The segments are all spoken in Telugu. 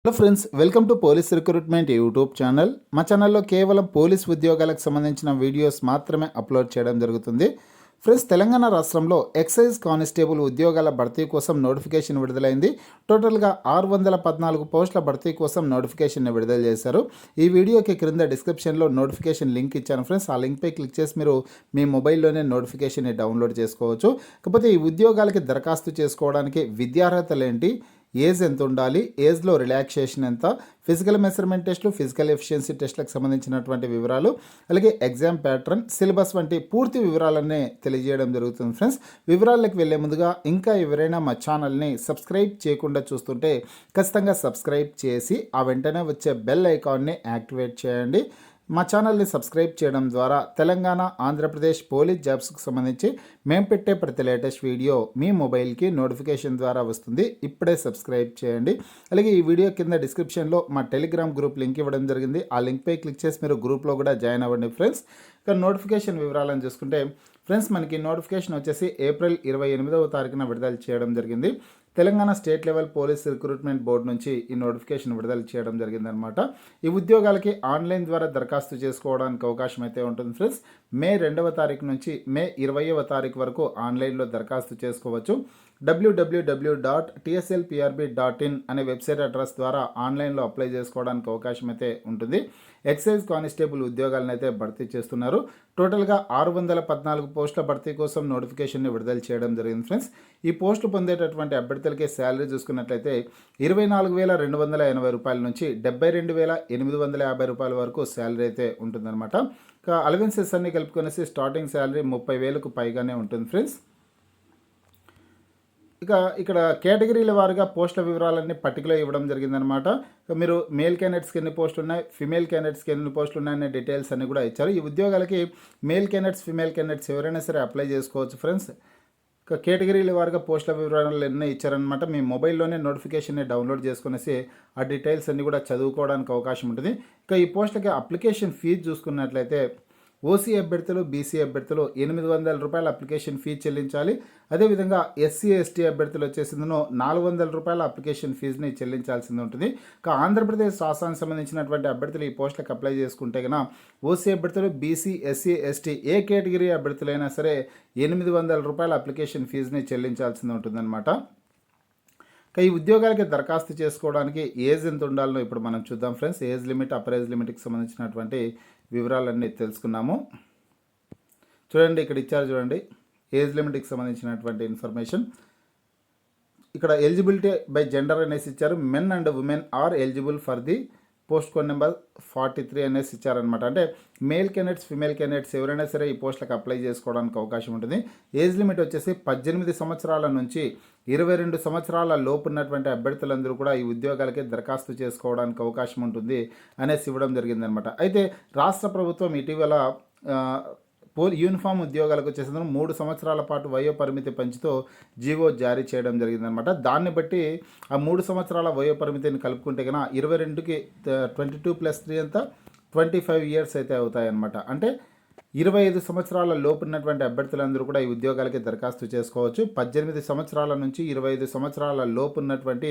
Hello friends, welcome to police recruitment YouTube channel. మా ఛానల్లో కేవలం పోలీస్ ఉద్యోగాలకు సంబంధించిన వీడియోస్ మాత్రమే అప్లోడ్ చేయడం జరుగుతుంది. ఫ్రెండ్స్, తెలంగాణ రాష్ట్రంలో ఎక్సైజ్ కానిస్టేబుల్ ఉద్యోగాల భర్తీ కోసం నోటిఫికేషన్ విడుదలైంది. టోటల్గా 614 పోస్టుల భర్తీ కోసం నోటిఫికేషన్ విడుదల చేశారు. ఈ వీడియోకి క్రింద డిస్క్రిప్షన్లో నోటిఫికేషన్ లింక్ ఇచ్చాను ఫ్రెండ్స్. ఆ లింక్పై క్లిక్ చేసి మీరు మీ మొబైల్లోనే నోటిఫికేషన్ని డౌన్లోడ్ చేసుకోవచ్చు. కాకపోతే ఈ ఉద్యోగాలకి దరఖాస్తు చేసుకోవడానికి విద్యార్హతలు ఏంటి, ఏజ్ ఎంత ఉండాలి, ఏజ్లో రిలాక్సేషన్ ఎంత, ఫిజికల్ మెజర్మెంట్ టెస్టులు, ఫిజికల్ ఎఫిషియన్సీ టెస్టులకు సంబంధించినటువంటి వివరాలు, అలాగే ఎగ్జామ్ ప్యాటర్న్, సిలబస్ వంటి పూర్తి వివరాలన్నీ తెలియజేయడం జరుగుతుంది ఫ్రెండ్స్. వివరాలకు వెళ్ళే ముందుగా ఇంకా ఎవరైనా మా ఛానల్ని సబ్స్క్రైబ్ చేయకుండా చూస్తుంటే ఖచ్చితంగా సబ్స్క్రైబ్ చేసి ఆ వెంటనే వచ్చే బెల్ ఐకాన్ని యాక్టివేట్ చేయండి. మా ఛానల్ని సబ్స్క్రైబ్ చేయడం ద్వారా తెలంగాణ, ఆంధ్రప్రదేశ్ పోలీస్ జాబ్స్కి సంబంధించి మేము పెట్టే ప్రతి లేటెస్ట్ వీడియో మీ మొబైల్కి నోటిఫికేషన్ ద్వారా వస్తుంది. ఇప్పుడే సబ్స్క్రైబ్ చేయండి. అలాగే ఈ వీడియో కింద డిస్క్రిప్షన్లో మా టెలిగ్రామ్ గ్రూప్ లింక్ ఇవ్వడం జరిగింది. ఆ లింక్పై క్లిక్ చేసి మీరు గ్రూప్లో కూడా జాయిన్ అవ్వండి ఫ్రెండ్స్. ఇక నోటిఫికేషన్ వివరాలను చూసుకుంటే ఫ్రెండ్స్, మనకి నోటిఫికేషన్ వచ్చేసి ఏప్రిల్ 28వ తారీఖున విడుదల చేయడం జరిగింది. Telangana state level police recruitment board నుంచి ఈ నోటిఫికేషన్ విడుదల చేయడం జరిగిందనమాట. ఈ ఉద్యోగాలకి ఆన్లైన్ ద్వారా దరఖాస్తు చేసుకోవడానికి అవకాశం అయితే ఉంటుంది ఫ్రెండ్స్. మే 2వ తారీఖు నుంచి మే 20వ తారీఖు వరకు ఆన్లైన్లో దరఖాస్తు చేసుకోవచ్చు. www.tslprb.in అనే వెబ్సైట్ అడ్రస్ ద్వారా ఆన్లైన్లో అప్లై చేసుకోవడానికి అవకాశం అయితే ఉంటుంది. ఎక్సైజ్ కానిస్టేబుల్ ఉద్యోగాలను అయితే భర్తీ చేస్తున్నారు. టోటల్గా 614 పోస్టుల భర్తీ కోసం నోటిఫికేషన్ని విడుదల చేయడం జరిగింది ఫ్రెండ్స్. ఈ పోస్టులు పొందేటటువంటి అభ్యర్థులకి శాలరీ చూసుకున్నట్లయితే 24,280 రూపాయల నుంచి 72,850 రూపాయల వరకు శాలరీ అయితే ఉంటుందన్నమాట. ఇక అలవెన్సెస్ అన్ని కలుపుకొనేసి స్టార్టింగ్ శాలరీ 30,000కు పైగానే ఉంటుంది ఫ్రెండ్స్. ఇక ఇక్కడ కేటగిరీల వారుగా పోస్టుల వివరాలన్నీ పట్టికలో ఇవ్వడం జరిగిందనమాట. మీరు మేల్ క్యాండిడేట్స్కి ఎన్ని పోస్టులు ఉన్నాయి, ఫిమేల్ క్యాండిడేట్స్కి ఎన్ని పోస్టులు ఉన్నాయనే డీటెయిల్స్ అన్ని కూడా ఇచ్చారు. ఈ ఉద్యోగాలకి మేల్ క్యాండిడేట్స్, ఫిమేల్ క్యాండిడేట్స్ ఎవరైనా సరే అప్లై చేసుకోవచ్చు ఫ్రెండ్స్. ఇక కేటగిరీల వారుగా పోస్టుల వివరాలు ఎన్నో ఇచ్చారనమాట. మీ మొబైల్లోనే నోటిఫికేషన్ని డౌన్లోడ్ చేసుకునేసి ఆ డీటెయిల్స్ అన్ని కూడా చదువుకోవడానికి అవకాశం ఉంటుంది. ఇక ఈ పోస్టులకి అప్లికేషన్ ఫీజు చూసుకున్నట్లయితే ఓసీ అభ్యర్థులు, బీసీ అభ్యర్థులు 800 రూపాయల అప్లికేషన్ ఫీజు చెల్లించాలి. అదేవిధంగా ఎస్సీ, ఎస్టీ అభ్యర్థులు వచ్చేసిందనో 400 రూపాయల అప్లికేషన్ ఫీజుని చెల్లించాల్సింది ఉంటుంది. ఇక ఆంధ్రప్రదేశ్ రాష్ట్రానికి సంబంధించినటువంటి అభ్యర్థులు ఈ పోస్టులకు అప్లై చేసుకుంటే కనుక ఓసీ అభ్యర్థులు, బీసీ, ఎస్సీ, ఎస్టీ ఏ కేటగిరీ అభ్యర్థులైనా సరే 800 రూపాయల అప్లికేషన్ ఫీజుని చెల్లించాల్సింది ఉంటుందన్నమాట. ఇక ఈ ఉద్యోగాలకి దరఖాస్తు చేసుకోవడానికి ఏజ్ ఎంత ఉండాలనో ఇప్పుడు మనం చూద్దాం friends. Age limit, upper age లిమిట్కి సంబంధించినటువంటి వివరాలన్నీ తెలుసుకున్నాము. చూడండి, ఇక్కడ ఇచ్చారు చూడండి ఏజ్ లిమిట్కి సంబంధించినటువంటి ఇన్ఫర్మేషన్. ఇక్కడ ఎలిజిబిలిటీ బై జెండర్ అనేసి ఇచ్చారు. Men and women are eligible for the post code number 43 అనేసి ఇచ్చారనమాట. అంటే మేల్ క్యాండిడేట్స్, ఫిమేల్ క్యాండిడేట్స్ ఎవరైనా సరే ఈ పోస్టులకు అప్లై చేసుకోవడానికి అవకాశం ఉంటుంది. ఏజ్ లిమిట్ వచ్చేసి 18 సంవత్సరాల నుంచి 22 సంవత్సరాల లోపు ఉన్నటువంటి అభ్యర్థులందరూ కూడా ఈ ఉద్యోగాలకి దరఖాస్తు చేసుకోవడానికి అవకాశం ఉంటుంది అనేసి ఇవ్వడం జరిగిందనమాట. అయితే రాష్ట్ర ప్రభుత్వం ఇటీవల యూనిఫామ్ ఉద్యోగాలకు వచ్చేసి 3 సంవత్సరాల పాటు వయో పరిమితి పెంచుతూ జీవో జారీ చేయడం జరిగిందనమాట. దాన్ని బట్టి ఆ 3 సంవత్సరాల వయో పరిమితిని కలుపుకుంటే కన్నా 22కి 22+3 అంతా 25 ఇయర్స్ అయితే అవుతాయన్నమాట. అంటే 25 సంవత్సరాల లోపు ఉన్నటువంటి అభ్యర్థులందరూ కూడా ఈ ఉద్యోగాలకి దరఖాస్తు చేసుకోవచ్చు. 18 సంవత్సరాల నుంచి 25 సంవత్సరాల లోపు ఉన్నటువంటి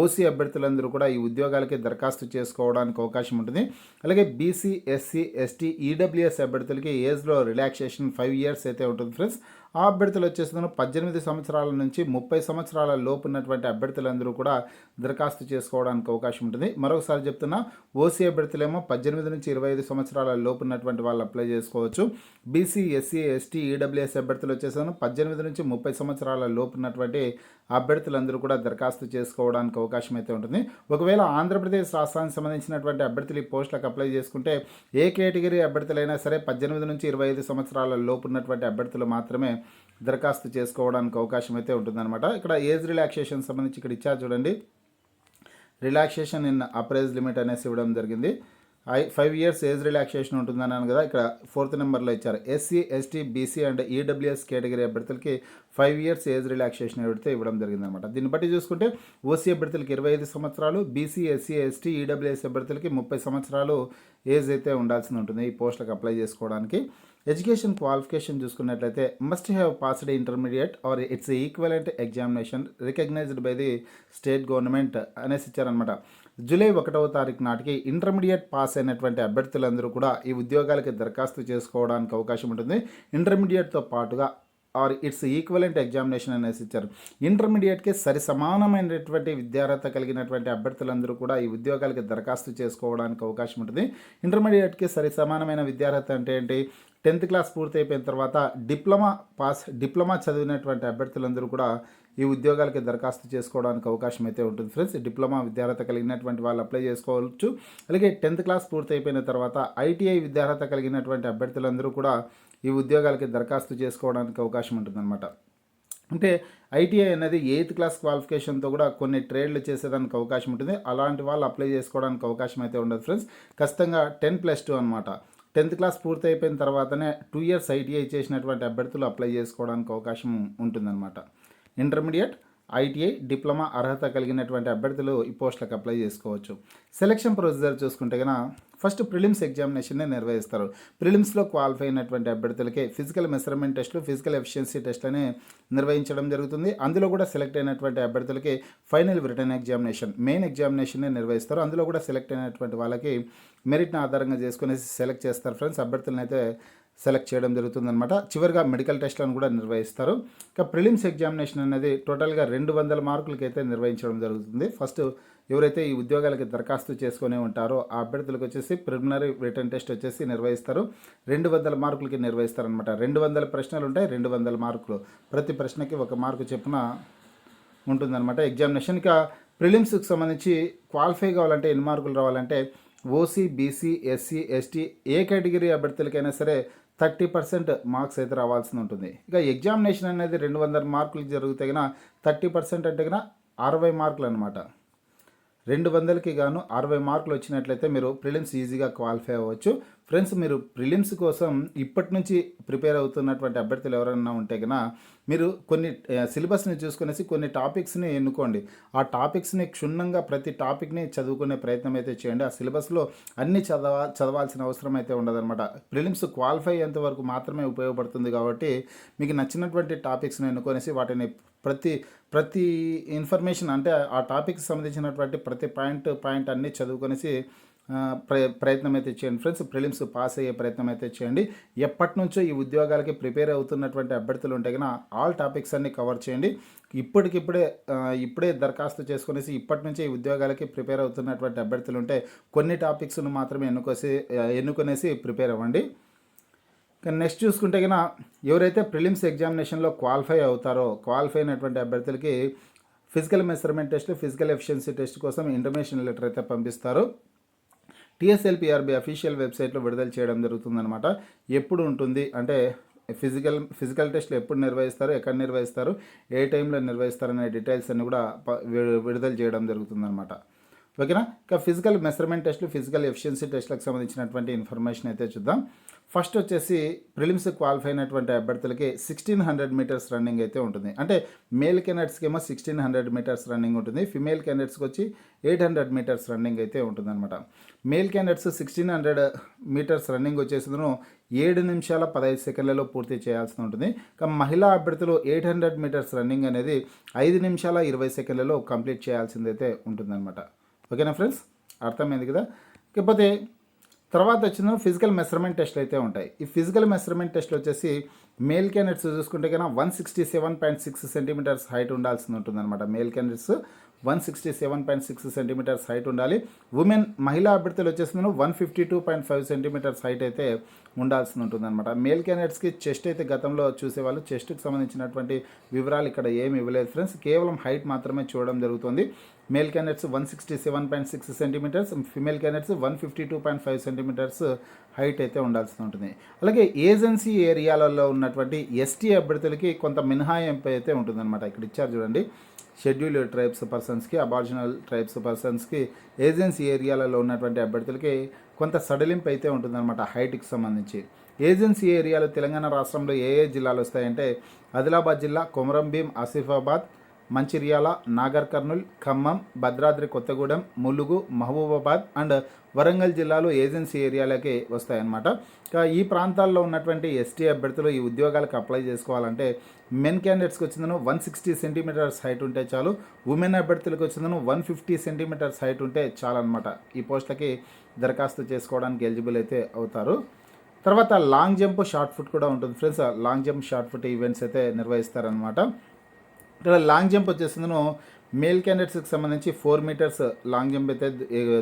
ఓసీ అభ్యర్థులందరూ కూడా ఈ ఉద్యోగాలకి దరఖాస్తు చేసుకోవడానికి అవకాశం ఉంటుంది. అలాగే బీసీ, ఎస్సీ, ఎస్టీ, ఈడబ్ల్యూఎస్ అభ్యర్థులకి ఏజ్లో రిలాక్సేషన్ 5 ఇయర్స్ అయితే ఉంటుంది ఫ్రెండ్స్. ఆ అభ్యర్థులు వచ్చేస్తున్నాను 18 సంవత్సరాల నుంచి 30 సంవత్సరాల లోపు ఉన్నటువంటి అభ్యర్థులందరూ కూడా దరఖాస్తు చేసుకోవడానికి అవకాశం ఉంటుంది. మరొకసారి చెప్తున్నా, ఓసీ అభ్యర్థులేమో 18 నుంచి 25 సంవత్సరాల లోపు ఉన్నటువంటి వాళ్ళు అప్లై చేసుకోవచ్చు. బీసీ, ఎస్సీ, ఎస్టీ, ఈడబ్ల్యూఎస్ అభ్యర్థులు వచ్చేసాను 18 నుంచి 30 సంవత్సరాల లోపు ఉన్నటువంటి అభ్యర్థులందరూ కూడా దరఖాస్తు చేసుకోవడానికి అవకాశం అయితే ఉంటుంది. ఒకవేళ ఆంధ్రప్రదేశ్ రాష్ట్రానికి సంబంధించినటువంటి అభ్యర్థులు ఈ పోస్టులకు అప్లై చేసుకుంటే ఏ కేటగిరీ అభ్యర్థులైనా సరే 18 నుంచి 25 సంవత్సరాల లోపు ఉన్నటువంటి అభ్యర్థులు మాత్రమే దరఖాస్తు చేసుకోవడానికి అవకాశం అయితే ఉంటుందన్నమాట. ఇక్కడ ఏజ్ రిలాక్సేషన్ సంబంధించి ఇక్కడ ఇచ్చారు చూడండి. Relaxation in upper age limit అనేసి ఇవ్వడం జరిగింది. 5 ఇయర్స్ ఏజ్ రిలాక్సేషన్ ఉంటుందన్నాను కదా, ఇక్కడ 4th నెంబర్లో ఇచ్చారు. SC, ST, BC and EWS category అభ్యర్థులకి 5 ఇయర్స్ ఏజ్ రిలాక్సేషన్ అయితే ఇవ్వడం జరిగిందనమాట. దీన్ని బట్టి చూసుకుంటే ఓసీ అభ్యర్థులకి 25 సంవత్సరాలు, బీసీ, ఎస్సీ, ఎస్టీ, ఈడబ్ల్యూఎస్ అభ్యర్థులకి 30 సంవత్సరాలు ఏజ్ అయితే ఉండాల్సి ఉంటుంది ఈ పోస్టులకు అప్లై చేసుకోవడానికి. ఎడ్యుకేషన్ క్వాలిఫికేషన్ చూసుకున్నట్లయితే must have passed intermediate or its equivalent examination recognized by the state government అనేసి ఇచ్చారనమాట. జూలై 1వ తారీఖు నాటికి ఇంటర్మీడియట్ పాస్ అయినటువంటి అభ్యర్థులందరూ కూడా ఈ ఉద్యోగాలకి దరఖాస్తు చేసుకోవడానికి అవకాశం ఉంటుంది. ఇంటర్మీడియట్తో పాటుగా ఆర్ ఇట్స్ ఈక్వలెంట్ ఎగ్జామినేషన్ అనేసి ఇచ్చారు. ఇంటర్మీడియట్కి సరి సమానమైనటువంటి విద్యార్హత కలిగినటువంటి అభ్యర్థులందరూ కూడా ఈ ఉద్యోగాలకి దరఖాస్తు చేసుకోవడానికి అవకాశం ఉంటుంది. ఇంటర్మీడియట్కి సరి సమానమైన విద్యార్హత అంటే ఏంటి? 10th క్లాస్ పూర్తి అయిపోయిన తర్వాత డిప్లొమా చదివినటువంటి అభ్యర్థులందరూ కూడా ఈ ఉద్యోగాలకి దరఖాస్తు చేసుకోవడానికి అవకాశం అయితే ఉంటుంది ఫ్రెండ్స్. డిప్లొమా విద్యార్హత కలిగినటువంటి వాళ్ళు అప్లై చేసుకోవచ్చు. అలాగే 10th క్లాస్ పూర్తి అయిపోయిన తర్వాత ఐటీఐ విద్యార్హత కలిగినటువంటి అభ్యర్థులందరూ కూడా ఈ ఉద్యోగాలకి దరఖాస్తు చేసుకోవడానికి అవకాశం ఉంటుందన్నమాట. అంటే ఐటీఐ అనేది 8th క్లాస్ క్వాలిఫికేషన్తో కూడా కొన్ని ట్రేడ్లు చేసేదానికి అవకాశం ఉంటుంది. అలాంటి వాళ్ళు అప్లై చేసుకోవడానికి అవకాశం అయితే ఉండదు ఫ్రెండ్స్. ఖచ్చితంగా 10+2 అనమాట. 10th క్లాస్ పూర్తి అయిపోయిన తర్వాతనే 2 years ఐటీఐ చేసినటువంటి అభ్యర్థులు అప్లై చేసుకోవడానికి అవకాశం ఉంటుందన్నమాట. ఇంటర్మీడియట్, ఐటీఐ, డిప్లొమా అర్హత కలిగినటువంటి అభ్యర్థులు ఈ పోస్టులకు అప్లై చేసుకోవచ్చు. సెలక్షన్ ప్రొసీజర్ చూసుకుంటే కనుక ఫస్ట్ ప్రిలిమ్స్ ఎగ్జామినేషన్ని నిర్వహిస్తారు. ప్రిలిమ్స్లో క్వాలిఫై అయినటువంటి అభ్యర్థులకి ఫిజికల్ మెజర్మెంట్ టెస్టులు, ఫిజికల్ ఎఫిషియన్సీ టెస్ట్లని నిర్వహించడం జరుగుతుంది. అందులో కూడా సెలెక్ట్ అయినటువంటి అభ్యర్థులకి ఫైనల్ రిటర్న్ ఎగ్జామినేషన్, మెయిన్ ఎగ్జామినేషన్ని నిర్వహిస్తారు. అందులో కూడా సెలెక్ట్ అయినటువంటి వాళ్ళకి మెరిట్ని ఆధారంగా చేసుకుని సెలెక్ట్ చేస్తారు ఫ్రెండ్స్. అభ్యర్థులను అయితే సెలెక్ట్ చేయడం జరుగుతుందన్నమాట. చివరిగా మెడికల్ టెస్ట్లను కూడా నిర్వహిస్తారు. ఇక ప్రిలిమ్స్ ఎగ్జామినేషన్ అనేది టోటల్గా 200 మార్కులకి అయితే నిర్వహించడం జరుగుతుంది. ఫస్ట్ ఎవరైతే ఈ ఉద్యోగాలకి దరఖాస్తు చేసుకునే ఉంటారో ఆ అభ్యర్థులకు వచ్చేసి ప్రిలిమినరీ రిటర్న్ టెస్ట్ వచ్చేసి నిర్వహిస్తారు. 200 మార్కులకి నిర్వహిస్తారనమాట. 200 ప్రశ్నలు ఉంటాయి, 200 మార్కులు. ప్రతి ప్రశ్నకి 1 మార్కు చొప్పున ఉంటుందన్నమాట ఎగ్జామినేషన్. ఇక ప్రిలిమ్స్కి సంబంధించి క్వాలిఫై కావాలంటే ఎన్ని మార్కులు రావాలంటే ఓసీ, బీసీ, ఎస్సీ, ఎస్టీ ఏ కేటగిరీ అభ్యర్థులకైనా సరే 30% మార్క్స్ అయితే రావాల్సి ఉంటుంది. ఇక ఎగ్జామినేషన్ అనేది 200 మార్కులు జరిగితే కన్నా 30% అంటే కన్నా 60 మార్కులు అనమాట. 200కి గాను 60 మార్కులు వచ్చినట్లయితే మీరు ప్రిలిమ్స్ ఈజీగా క్వాలిఫై అవ్వచ్చు. ఫ్రెండ్స్, మీరు ప్రిలిమ్స్ కోసం ఇప్పటి నుంచి ప్రిపేర్ అవుతున్నటువంటి అభ్యర్థులు ఎవరైనా ఉంటే కన్నా మీరు కొన్ని సిలబస్ని చూసుకునేసి కొన్ని టాపిక్స్ని ఎన్నుకోండి. ఆ టాపిక్స్ని క్షుణ్ణంగా ప్రతి టాపిక్ని చదువుకునే ప్రయత్నం అయితే చేయండి. ఆ సిలబస్లో అన్నీ చదవాల్సిన అవసరం అయితే ఉండదన్నమాట. ప్రిలిమ్స్ క్వాలిఫై అయ్యేంత వరకు మాత్రమే ఉపయోగపడుతుంది కాబట్టి మీకు నచ్చినటువంటి టాపిక్స్ని ఎన్నుకొనేసి వాటిని ప్రతి ఇన్ఫర్మేషన్ అంటే ఆ టాపిక్కి సంబంధించినటువంటి ప్రతి పాయింట్ అన్నీ చదువుకొనేసి ప్రయత్నం అయితే చేయండి ఫ్రెండ్స్. ప్రిలిమ్స్ పాస్ అయ్యే ప్రయత్నం అయితే చేయండి. ఎప్పటి నుంచో ఈ ఉద్యోగాలకి ప్రిపేర్ అవుతున్నటువంటి అభ్యర్థులు ఉంటే కన్నా ఆల్ టాపిక్స్ అన్నీ కవర్ చేయండి. ఇప్పుడే దరఖాస్తు చేసుకునేసి ఇప్పటి నుంచే ఈ ఉద్యోగాలకి ప్రిపేర్ అవుతున్నటువంటి అభ్యర్థులు ఉంటే కొన్ని టాపిక్స్ను మాత్రమే ఎన్నుకొనేసి ప్రిపేర్ అవ్వండి. నెక్స్ట్ చూసుకుంటే కన్నా ఎవరైతే ప్రిలిమ్స్ ఎగ్జామినేషన్లో క్వాలిఫై అవుతారో క్వాలిఫై అయినటువంటి అభ్యర్థులకి physical measurement test, physical efficiency test కోసం ఇంటిమేషన్ లెటర్ అయితే పంపిస్తారు. TSLPRB అఫీషియల్ వెబ్సైట్లో విడుదల చేయడం జరుగుతుందన్నమాట. ఎప్పుడు ఉంటుంది అంటే ఫిజికల్ టెస్ట్లు ఎప్పుడు నిర్వహిస్తారు, ఎక్కడ నిర్వహిస్తారు, ఏ టైంలో నిర్వహిస్తారు అనే డీటెయిల్స్ అన్ని కూడా విడుదల చేయడం జరుగుతుందన్నమాట. ఓకేనా. ఇక ఫిజికల్ మెజర్మెంట్ టెస్ట్లు, ఫిజికల్ ఎఫిషియన్సీ టెస్ట్లకు సంబంధించినటువంటి ఇన్ఫర్మేషన్ అయితే చూద్దాం. ఫస్ట్ వచ్చేసి ప్రిలిమ్స్ క్వాలిఫై అయినటువంటి అభ్యర్థులకి 1600 మీటర్స్ రన్నింగ్ అయితే ఉంటుంది. అంటే మేల్ క్యాండిడేట్స్కి ఏమో 1600 మీటర్స్ రన్నింగ్ ఉంటుంది. ఫిమేల్ క్యాండిడేట్స్కి వచ్చి 800 మీటర్స్ రన్నింగ్ అయితే ఉంటుంది అనమాట. మేల్ క్యాండిడేట్స్ 1600 మీటర్స్ రన్నింగ్ వచ్చేసిందను 7 నిమిషాల 15 సెకండ్లలో పూర్తి చేయాల్సి ఉంటుంది. కానీ మహిళా అభ్యర్థులు 800 మీటర్స్ రన్నింగ్ అనేది 5 నిమిషాల 20 సెకండ్లలో కంప్లీట్ చేయాల్సిందైతే ఉంటుందన్నమాట. ఓకేనా ఫ్రెండ్స్, అర్థమైంది కదా. ఇకపోతే తర్వాత వచ్చిన ఫిజికల్ మెజర్మెంట్ టెస్ట్లు అయితే ఉంటాయి. ఈ ఫిజికల్ మెజర్మెంట్ టెస్ట్లు వచ్చేసి మేల్ క్యాండిడేట్స్ చూసుకుంటే కన్నా 167.6 సెంటీమీటర్స్ హైట్ ఉండాల్సి ఉంటుందన్నమాట. మేల్ క్యాండిడేట్స్ 167.6 సెంటీమీటర్స్ హైట్ ఉండాలి. మహిళా అభ్యర్థులు వచ్చేసి 152.5 సెంటీమీటర్స్ హైట్ అయితే ఉండాల్సి ఉంటుందన్నమాట. మేల్ క్యాండిడేట్స్కి చెస్ట్ అయితే గతంలో చూసేవాళ్ళు చెస్ట్కి సంబంధించినటువంటి వివరాలు ఇక్కడ ఏమి ఇవ్వలేదు ఫ్రెండ్స్, కేవలం హైట్ మాత్రమే చూడడం జరుగుతుంది. Male candidates 167.6 centimeters, female candidates 152.5 centimeters height అయితే ఉండాల్సి ఉంటుంది. అలాగే ఏజెన్సీ ఏరియాలలో ఉన్నటువంటి ఎస్టీ అభ్యర్థులకి కొంత మినహాయింపు అయితే ఉంటుందన్నమాట. ఇక్కడ ఇచ్చారు చూడండి, షెడ్యూల్డ్ ట్రైబ్స్ పర్సన్స్కి, అబార్జినల్ ట్రైబ్స్ పర్సన్స్కి, ఏజెన్సీ ఏరియాలలో ఉన్నటువంటి అభ్యర్థులకి కొంత సడలింపు అయితే ఉంటుందన్నమాట హైట్కి సంబంధించి. ఏజెన్సీ ఏరియాలు తెలంగాణ రాష్ట్రంలో ఏ జిల్లాలు వస్తాయంటే ఆదిలాబాద్ జిల్లా, కొమరంభీం, ఆసిఫాబాద్, మంచిర్యాల, నాగర్ కర్నూల్, ఖమ్మం, భద్రాద్రి కొత్తగూడెం, ములుగు, మహబూబాబాద్ అండ్ వరంగల్ జిల్లాలు ఏజెన్సీ ఏరియాలకి వస్తాయన్నమాట. ఈ ప్రాంతాల్లో ఉన్నటువంటి ఎస్టీ అభ్యర్థులు ఈ ఉద్యోగాలకు అప్లై చేసుకోవాలంటే మెన్ క్యాండిడేట్స్కి వచ్చిందను 160 సెంటీమీటర్స్ హైట్ ఉంటే చాలు, ఉమెన్ అభ్యర్థులకు వచ్చిందను 150 సెంటీమీటర్స్ హైట్ ఉంటే చాలు అనమాట. ఈ పోస్టులకి దరఖాస్తు చేసుకోవడానికి ఎలిజిబుల్ అయితే అవుతారు. తర్వాత లాంగ్ జంప్, షార్ట్ ఫుట్ కూడా ఉంటుంది friends. Long jump, short foot events అయితే నిర్వహిస్తారనమాట. ఇక్కడ లాంగ్ జంప్ వచ్చేసిందను మేల్ క్యాండిడేట్స్కి సంబంధించి 4 మీటర్స్ లాంగ్ జంప్ అయితే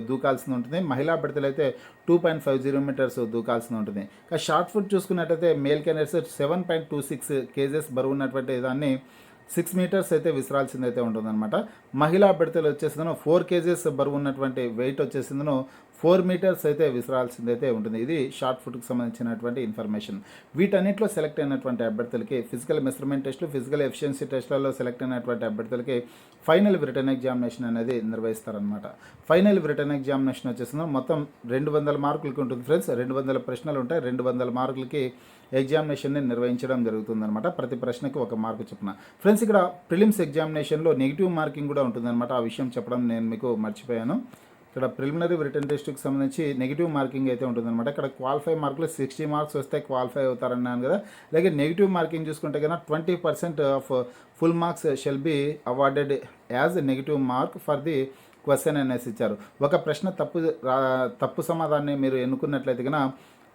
దూకాల్సి ఉంటుంది. మహిళా అభ్యర్థులు అయితే 2.50 మీటర్స్ దూకాల్సి ఉంటుంది. ఇక షార్ట్ ఫుట్ చూసుకున్నట్టయితే మేల్ క్యాండిడేట్స్ 7.26 కేజెస్ బరువు ఉన్నటువంటి దాన్ని 6 మీటర్స్ అయితే విసరాల్సింది అయితే ఉంటుందన్నమాట. మహిళా అభ్యర్థులు వచ్చేసిందను 4 కేజెస్ బరువు ఉన్నటువంటి వెయిట్ వచ్చేసిందను 4 మీటర్స్ అయితే విసరాల్సింది అయితే ఉంటుంది. ఇది షార్ట్ ఫుట్కి సంబంధించినటువంటి ఇన్ఫర్మేషన్. వీటన్నిటిలో సెలెక్ట్ అయినటువంటి అభ్యర్థులకి ఫిజికల్ మెజర్మెంట్ టెస్టులు, ఫిజికల్ ఎఫిషియన్సీ టెస్టులలో సెలెక్ట్ అయినటువంటి అభ్యర్థులకి ఫైనల్ రిటర్న్ ఎగ్జామినేషన్ అనేది నిర్వహిస్తారనమాట. ఫైనల్ రిటర్న్ ఎగ్జామినేషన్ వచ్చేసిందో మొత్తం 200 మార్కులకి ఉంటుంది ఫ్రెండ్స్. 200 ప్రశ్నలు ఉంటాయి. 200 మార్కులకి ఎగ్జామినేషన్ని నిర్వహించడం జరుగుతుందన్నమాట. ప్రతి ప్రశ్నకి 1 మార్కు చొప్పున. ఫ్రెండ్స్, ఇక్కడ ప్రిలిమ్స్ ఎగ్జామినేషన్లో నెగిటివ్ మార్కింగ్ కూడా ఉంటుందన్నమాట. ఆ విషయం చెప్పడం నేను మీకు మర్చిపోయాను. ఇక్కడ ప్రిలిమినరీ రిటర్న్ టెస్ట్కి సంబంధించి నెగిటివ్ మార్కింగ్ అయితే ఉంటుందన్నమాట. ఇక్కడ క్వాలిఫై మార్కులు 60 మార్క్స్ వస్తే క్వాలిఫై అవుతారన్నాను కదా. అలాగే నెగిటివ్ మార్కింగ్ చూసుకుంటే కన్నా 20% of full marks shall be awarded as negative mark for the question అనేసి ఇచ్చారు. ఒక ప్రశ్న తప్పు సమాధానాన్ని మీరు ఎన్నుకున్నట్లయితే కన్నా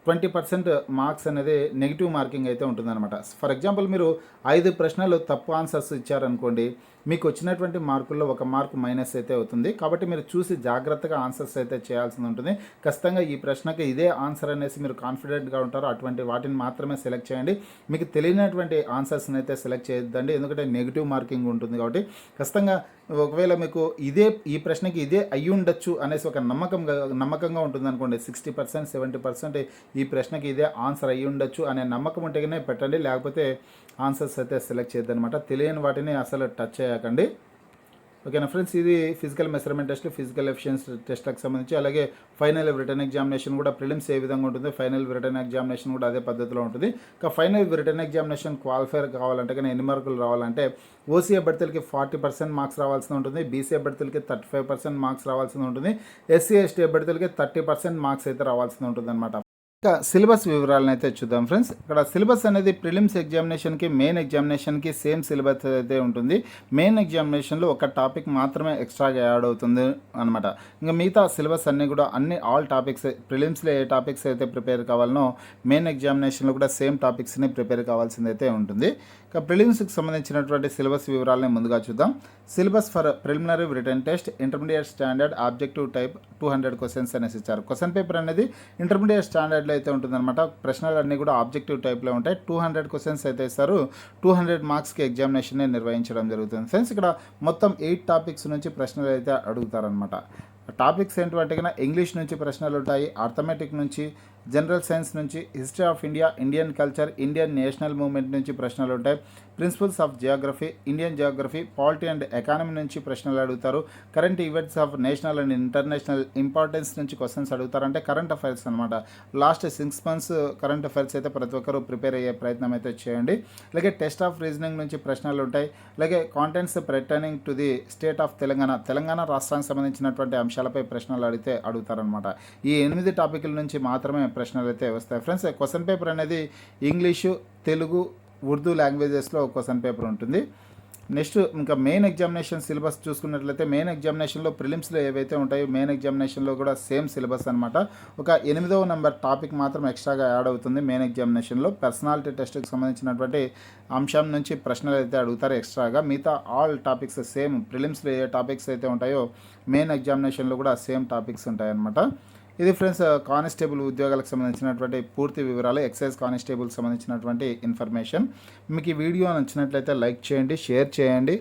20% మార్క్స్ అనేది నెగిటివ్ మార్కింగ్ అయితే ఉంటుందన్నమాట. ఫర్ ఎగ్జాంపుల్, మీరు 5 ప్రశ్నలు తప్పు ఆన్సర్స్ ఇచ్చారనుకోండి, మీకు వచ్చినటువంటి మార్కుల్లో 1 మార్కు మైనస్ అయితే అవుతుంది. కాబట్టి మీరు చూసి జాగ్రత్తగా ఆన్సర్స్ అయితే చేయాల్సి ఉంటుంది. ఖచ్చితంగా ఈ ప్రశ్నకి ఇదే ఆన్సర్ అనేసి మీరు కాన్ఫిడెంట్గా ఉంటారో అటువంటి వాటిని మాత్రమే సెలెక్ట్ చేయండి. మీకు తెలియనటువంటి ఆన్సర్స్ని అయితే సెలెక్ట్ చేయొద్దండి, ఎందుకంటే నెగిటివ్ మార్కింగ్ ఉంటుంది. కాబట్టి ఖచ్చితంగా ఒకవేళ మీకు ఈ ప్రశ్నకి ఇదే అయ్యి ఉండొచ్చు అనేసి ఒక నమ్మకంగా ఉంటుంది అనుకోండి, 60%, 70% ఈ ప్రశ్నకి ఇదే ఆన్సర్ అయ్యి ఉండొచ్చు అనే నమ్మకం ఉంటేనే పెట్టండి. లేకపోతే ఆన్సర్స్ అయితే సెలెక్ట్ చేయొద్దనమాట. తెలియని వాటిని అసలు టచ్ చేయకండి. ఓకేనా ఫ్రెండ్స్, ఇది physical measurement test, physical efficiency టెస్ట్లకు సంబంధించి. అలాగే ఫైనల్ రిటర్న్ ఎగ్జామినేషన్ కూడా ప్రిలిమ్స్ ఏ విధంగా ఉంటుంది, ఫైనల్ రిటర్న్ ఎగ్జామినేషన్ కూడా అదే పద్ధతిలో ఉంటుంది. ఇక ఫైనల్ రిటర్న్ ఎగ్జామినేషన్ క్వాలిఫైర్ కావాలంటే కానీ ఎన్ని మార్కులు రావాలంటే ఓసీ అభ్యర్థులకి 40% మార్క్స్ రావాల్సి ఉంటుంది, బీసీ అభ్యర్థులకి 35% మార్క్స్ రావాల్సి ఉంటుంది, ఎస్సీ ఎస్టీ అభ్యర్థులకి 30% మార్క్స్ అయితే రావాల్సి ఉంటుంది అనమాట. ఇక సిలబస్ వివరాలను అయితే చూద్దాం ఫ్రెండ్స్. ఇక్కడ సిలబస్ అనేది ప్రిలిమ్స్ ఎగ్జామినేషన్కి మెయిన్ ఎగ్జామినేషన్కి సేమ్ సిలబస్ అయితే ఉంటుంది. మెయిన్ ఎగ్జామినేషన్లో ఒక టాపిక్ మాత్రమే ఎక్స్ట్రాగా యాడ్ అవుతుంది అనమాట. ఇంకా మిగతా సిలబస్ అన్నీ కూడా ఆల్ టాపిక్స్ ప్రిలిమ్స్లో ఏ టాపిక్స్ అయితే ప్రిపేర్ కావాలనో మెయిన్ ఎగ్జామినేషన్లో కూడా సేమ్ టాపిక్స్ని ప్రిపేర్ కావాల్సిందైతే ఉంటుంది. ఇక ప్రిలిమ్స్కి సంబంధించినటువంటి సిలబస్ వివరాలని ముందుగా చూద్దాం. Syllabus for preliminary return test intermediate standard objective type 200 questions అనేసి ఇచ్చారు. క్వశ్చన్ పేపర్ అనేది ఇంటర్మీడియట్ స్టాండర్డ్లో అయితే ఉంటుందన్నమాట. ప్రశ్నలు అన్నీ కూడా ఆబ్జెక్టివ్ టైప్లో ఉంటాయి. 200 క్వశ్చన్స్ అయితే ఇస్తారు. 200 మార్క్స్కి ఎగ్జామినేషన్ నిర్వహించడం జరుగుతుంది ఫ్రెండ్స్. ఇక్కడ మొత్తం 8 టాపిక్స్ నుంచి ప్రశ్నలు అయితే అడుగుతారనమాట. టాపిక్స్ ఏంటంటే కన్నా ఇంగ్లీష్ నుంచి ప్రశ్నలు ఉంటాయి, అర్థమెటిక్ నుంచి, జనరల్ సైన్స్ నుంచి, history of India, Indian culture, Indian national movement నుంచి ప్రశ్నలు ఉంటాయి, principles of geography, Indian geography, polity and economy నుంచి ప్రశ్నలు అడుగుతారు, current events of national and international importance నుంచి క్వశ్చన్స్ అడుగుతారు. అంటే కరెంట్ అఫైర్స్ అనమాట. లాస్ట్ 6 మంత్స్ కరెంట్ అఫైర్స్ అయితే ప్రతి ఒక్కరు ప్రిపేర్ అయ్యే ప్రయత్నం అయితే చేయండి. అలాగే టెస్ట్ ఆఫ్ రీజనింగ్ నుంచి ప్రశ్నలు ఉంటాయి. అలాగే contents pertaining to the state of Telangana రాష్ట్రానికి సంబంధించినటువంటి అంశాలపై ప్రశ్నలు అడుగుతారనమాట. ఈ 8 టాపిక్ల నుంచి మాత్రమే ప్రశ్నలు అయితే వస్తాయి ఫ్రెండ్స్. క్వశ్చన్ పేపర్ అనేది ఇంగ్లీషు, తెలుగు, ఉర్దూ లాంగ్వేజెస్లో క్వశ్చన్ పేపర్ ఉంటుంది. నెక్స్ట్ ఇంకా మెయిన్ ఎగ్జామినేషన్ సిలబస్ చూసుకున్నట్లయితే మెయిన్ ఎగ్జామినేషన్లో ప్రిలిమ్స్లో ఏవైతే ఉంటాయో మెయిన్ ఎగ్జామినేషన్లో కూడా సేమ్ సిలబస్ అనమాట. ఒక 8వ నెంబర్ టాపిక్ మాత్రం ఎక్స్ట్రాగా యాడ్ అవుతుంది మెయిన్ ఎగ్జామినేషన్లో. పర్సనాలిటీ టెస్ట్కి సంబంధించినటువంటి అంశం నుంచి ప్రశ్నలు అయితే అడుగుతారు ఎక్స్ట్రాగా. మిగతా ఆల్ టాపిక్స్ సేమ్. ప్రిలిమ్స్లో ఏ టాపిక్స్ అయితే ఉంటాయో మెయిన్ ఎగ్జామినేషన్లో కూడా సేమ్ టాపిక్స్ ఉంటాయన్నమాట. ఇది ఫ్రెండ్స్ కానిస్టేబుల్ ఉద్యోగాలకు సంబంధించినటువంటి పూర్తి వివరాలు, ఎక్సైజ్ కానిస్టేబుల్కి సంబంధించినటువంటి ఇన్ఫర్మేషన్. మీకు ఈ వీడియో నచ్చినట్లయితే లైక్ చేయండి, షేర్ చేయండి.